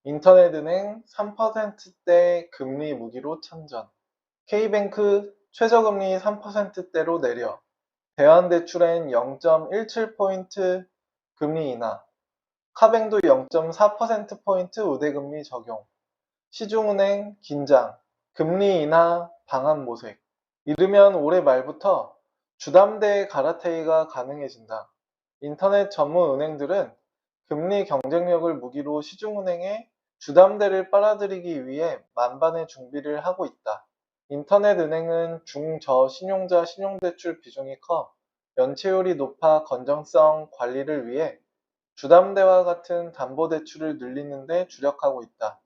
인터넷은행 3%대 금리 무기로 천전. K뱅크 최저금리 3%대로 내려. 대환대출엔 0.17포인트 금리 인하. 카뱅도 0.4%포인트 우대금리 적용. 시중은행 긴장. 금리 인하 방안 모색. 이르면 올해 말부터 주담대 갈아타기가 가능해진다. 인터넷 전문 은행들은 금리 경쟁력을 무기로 시중은행에 주담대를 빨아들이기 위해 만반의 준비를 하고 있다. 인터넷 은행은 중저신용자 신용대출 비중이 커 연체율이 높아 건전성 관리를 위해 주담대와 같은 담보대출을 늘리는 데 주력하고 있다.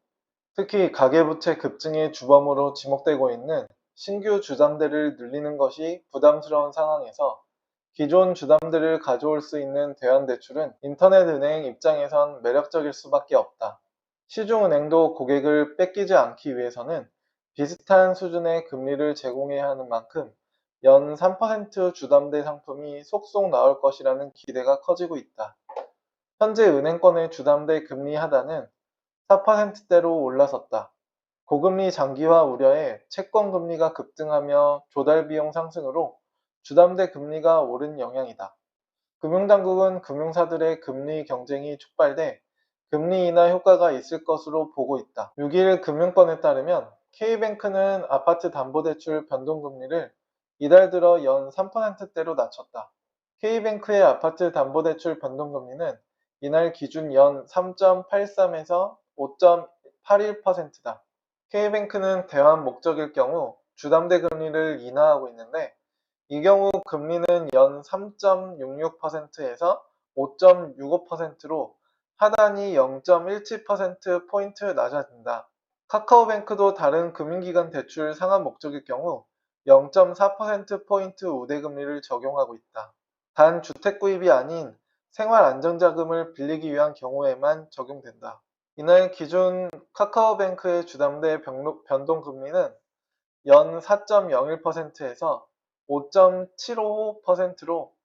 특히 가계부채 급증의 주범으로 지목되고 있는 신규 주담대를 늘리는 것이 부담스러운 상황에서 기존 주담대를 가져올 수 있는 대환대출은 인터넷은행 입장에선 매력적일 수밖에 없다. 시중은행도 고객을 뺏기지 않기 위해서는 비슷한 수준의 금리를 제공해야 하는 만큼 연 3% 주담대 상품이 속속 나올 것이라는 기대가 커지고 있다. 현재 은행권의 주담대 금리 하단은 4%대로 올라섰다. 고금리 장기화 우려에 채권 금리가 급등하며 조달 비용 상승으로 주담대 금리가 오른 영향이다. 금융당국은 금융사들의 금리 경쟁이 촉발돼 금리 인하 효과가 있을 것으로 보고 있다. 6일 금융권에 따르면 K뱅크는 아파트 담보대출 변동금리를 이달 들어 연 3%대로 낮췄다. K뱅크의 아파트 담보대출 변동금리는 이날 기준 연 3.83에서 5.81%다. K뱅크는 대환 목적일 경우 주담대 금리를 인하하고 있는데 이 경우 금리는 연 3.66%에서 5.65%로 하단이 0.17%포인트 낮아진다. 카카오뱅크도 다른 금융기관 대출 상환 목적일 경우 0.4%포인트 우대금리를 적용하고 있다. 단 주택구입이 아닌 생활안정자금을 빌리기 위한 경우에만 적용된다. 이날 기준 카카오뱅크의 주담대 변동금리는 연 4.01%에서 5.755%로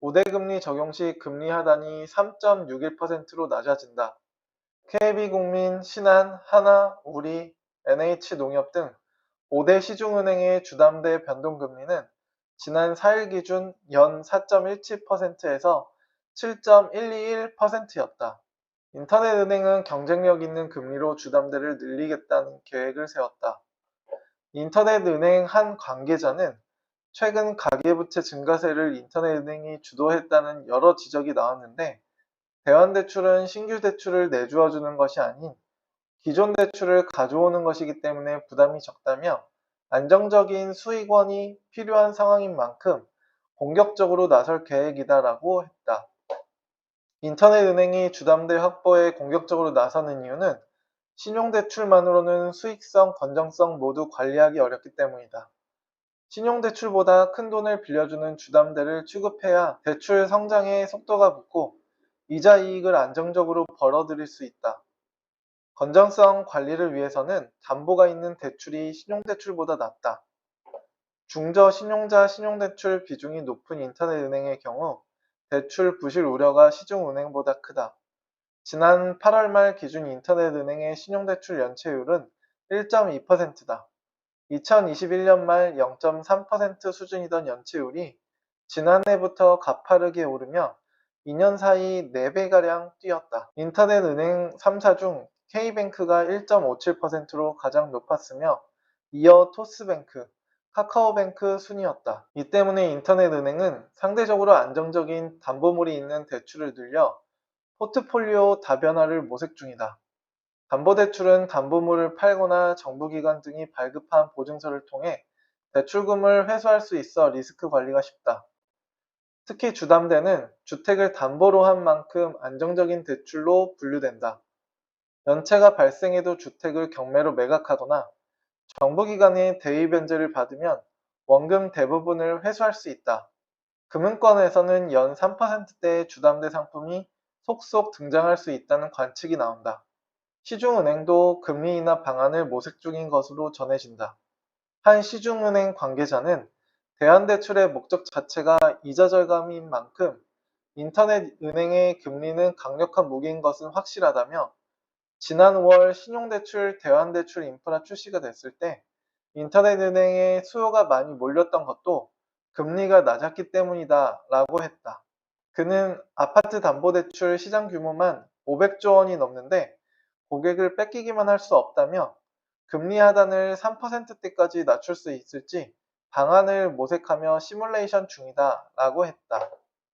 우대금리 적용 시 금리 하단이 3.61%로 낮아진다. KB국민, 신한, 하나, 우리, NH농협 등 5대 시중은행의 주담대 변동금리는 지난 4일 기준 연 4.17%에서 7.121%였다. 인터넷은행은 경쟁력 있는 금리로 주담대를 늘리겠다는 계획을 세웠다. 인터넷은행 한 관계자는 최근 가계부채 증가세를 인터넷은행이 주도했다는 여러 지적이 나왔는데 대환대출은 신규 대출을 내주어주는 것이 아닌 기존 대출을 가져오는 것이기 때문에 부담이 적다며 안정적인 수익원이 필요한 상황인 만큼 공격적으로 나설 계획이다라고 했다. 인터넷은행이 주담대 확보에 공격적으로 나서는 이유는 신용대출만으로는 수익성, 건전성 모두 관리하기 어렵기 때문이다. 신용대출보다 큰 돈을 빌려주는 주담대를 취급해야 대출 성장에 속도가 붙고 이자 이익을 안정적으로 벌어들일 수 있다. 건전성 관리를 위해서는 담보가 있는 대출이 신용대출보다 낫다. 중저신용자 신용대출 비중이 높은 인터넷은행의 경우 대출 부실 우려가 시중은행보다 크다. 지난 8월 말 기준 인터넷은행의 신용대출 연체율은 1.2%다. 2021년 말 0.3% 수준이던 연체율이 지난해부터 가파르게 오르며 2년 사이 4배가량 뛰었다. 인터넷은행 3사 중 K뱅크가 1.57%로 가장 높았으며 이어 토스뱅크, 카카오뱅크 순이었다. 이 때문에 인터넷은행은 상대적으로 안정적인 담보물이 있는 대출을 늘려 포트폴리오 다변화를 모색 중이다. 담보대출은 담보물을 팔거나 정부기관 등이 발급한 보증서를 통해 대출금을 회수할 수 있어 리스크 관리가 쉽다. 특히 주담대는 주택을 담보로 한 만큼 안정적인 대출로 분류된다. 연체가 발생해도 주택을 경매로 매각하거나 정부기관의 대위 변제를 받으면 원금 대부분을 회수할 수 있다. 금융권에서는 연 3%대의 주담대 상품이 속속 등장할 수 있다는 관측이 나온다. 시중은행도 금리 인하 방안을 모색 중인 것으로 전해진다. 한 시중은행 관계자는 대환대출의 목적 자체가 이자 절감인 만큼 인터넷 은행의 금리는 강력한 무기인 것은 확실하다며 지난 5월 신용대출, 대환대출 인프라 출시가 됐을 때 인터넷은행에 수요가 많이 몰렸던 것도 금리가 낮았기 때문이다 라고 했다. 그는 아파트 담보대출 시장 규모만 500조 원이 넘는데 고객을 뺏기기만 할 수 없다며 금리 하단을 3%대까지 낮출 수 있을지 방안을 모색하며 시뮬레이션 중이다 라고 했다.